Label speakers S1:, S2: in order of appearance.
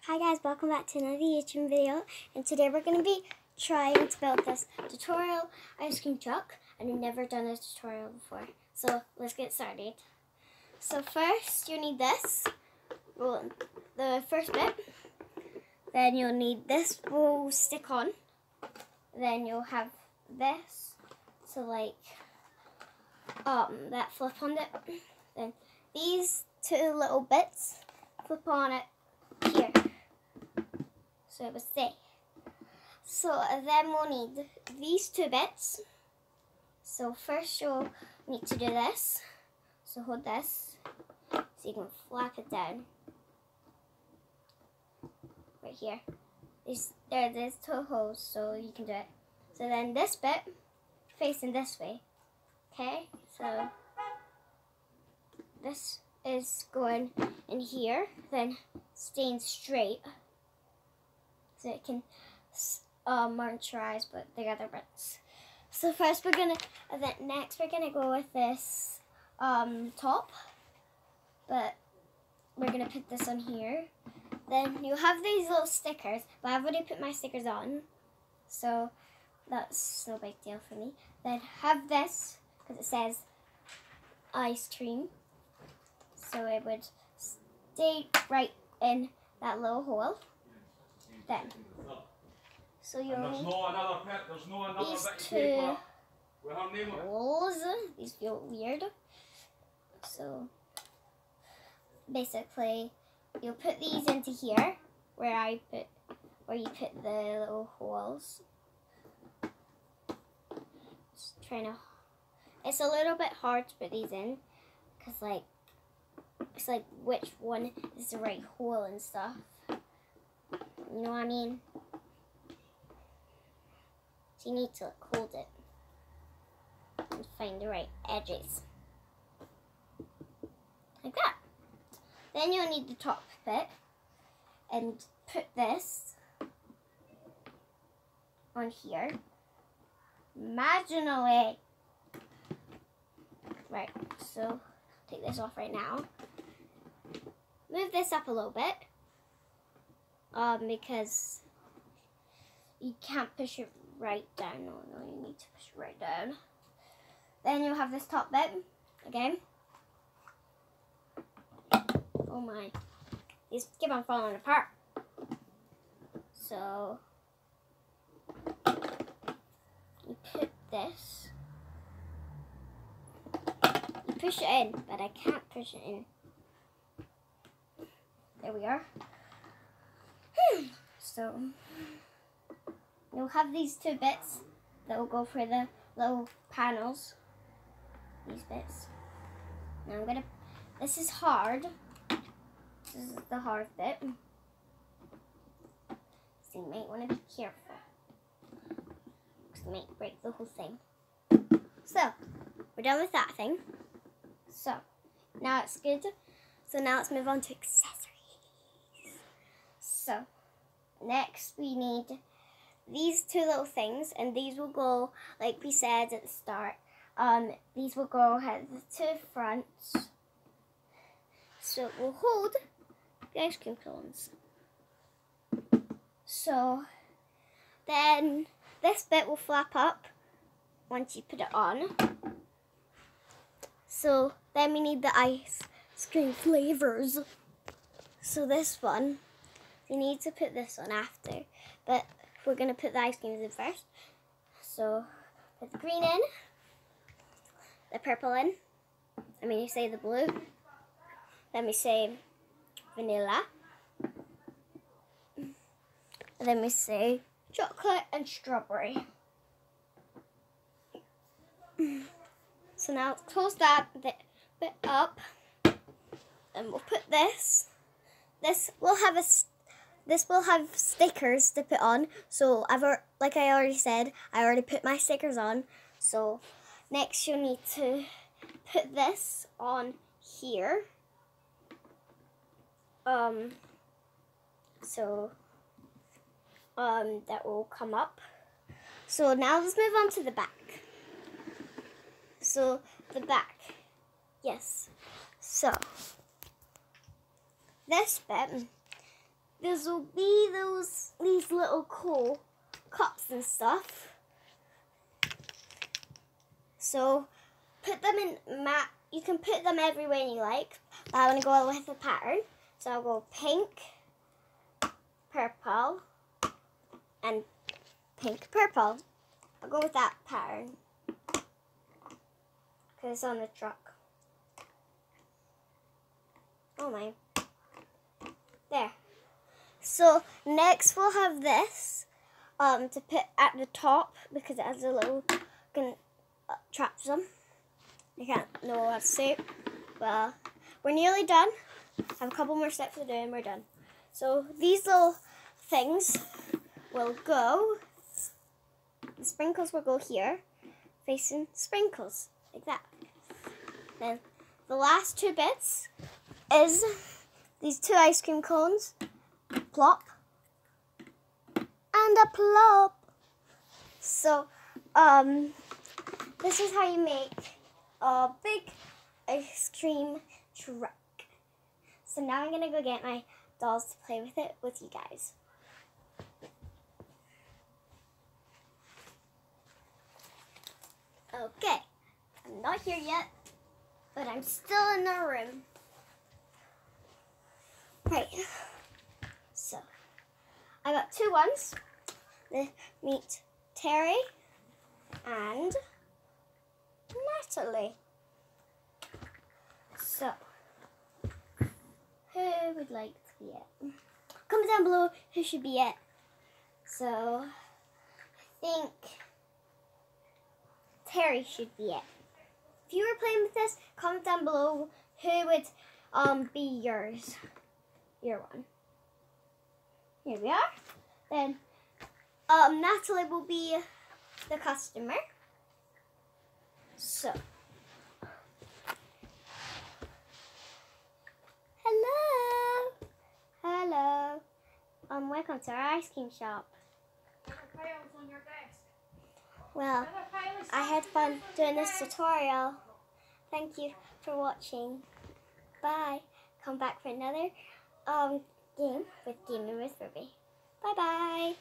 S1: Hi guys, welcome back to another YouTube video, and today we're going to be trying to build this Toreele ice cream truck, and I've never done a tutorial before, so let's get started. So first you need this, well, the first bit, then you'll need this will stick on, then you'll have this, so like that flip on it, then these two little bits flip on it here. So it will stay. So then we'll need these two bits. So first you'll need to do this. So hold this so you can flap it down. Right here. There's two holes so you can do it. So then this bit facing this way. Okay? So this is going in here, then staying straight. So it can moisturize but the other bits. So first we're gonna, next we're gonna go with this top, but we're gonna put this on here. Then you have these little stickers, but I've already put my stickers on, so that's no big deal for me. Then have this because it says ice cream, so it would stay right in that little hole. Then, so you'll need these two holes. These feel weird. So basically, you'll put these into here, where you put the little holes. It's a little bit hard to put these in, cause it's like which one is the right hole and stuff. You know what I mean? So you need to hold it and find the right edges. Like that. Then you'll need the top bit and put this on here. Marginally. Right, so take this off right now. Move this up a little bit. Because you can't push it right down. No, you need to push it right down. Then you'll have this top bit again. Oh my, these keep on falling apart. So you put this. You push it in, but I can't push it in. There we are. So you'll have these two bits that will go for the little panels. These bits. Now this is hard. This is the hard bit. So you might want to be careful, because you might break the whole thing. So we're done with that thing. So now it's good. So now let's move on to accessories. So next we need these two little things, and these will go, like we said at the start, these will go at the two fronts, so it will hold the ice cream cones. So then this bit will flap up once you put it on. So then we need the ice cream flavors. So this one, you need to put this on after, but we're going to put the ice creams in first. So put the green in, the purple in, you say the blue, then we say vanilla, and then we say chocolate and strawberry. So now let's close that bit up, and we'll put this. This will have stickers to put on. So like I already said, I already put my stickers on. So next you'll need to put this on here. That will come up. So now let's move on to the back. So the back, yes. So this bit, the will be these little cool cups and stuff. So put them in you can put them everywhere you like. But I want to go with the pattern. So I'll go pink, purple, and pink, purple. I'll go with that pattern because it's on the truck. Oh my. There. So next we'll have this to put at the top because it has a little traps them. I can't know what to say. Well, we're nearly done. I have a couple more steps to do and we're done. So these little things will go, the sprinkles will go here, facing sprinkles, like that. Then the last two bits is these two ice cream cones, plop, and a plop. So, this is how you make a big ice cream truck. So now I'm going to go get my dolls to play with it with you guys. Okay, I'm not here yet, but I'm still in the room. Right, so I got two ones. Meet Terry and Natalie. So, who would like to be it? Comment down below who should be it. So, I think Terry should be it. If you were playing with this, comment down below who would be yours. Your one. Here we are. Then Natalie will be the customer. So hello. Hello. Welcome to our ice cream shop. Well, I had fun doing this tutorial. Thank you for watching. Bye. Come back for another game with Gaming with Ruby. Bye bye.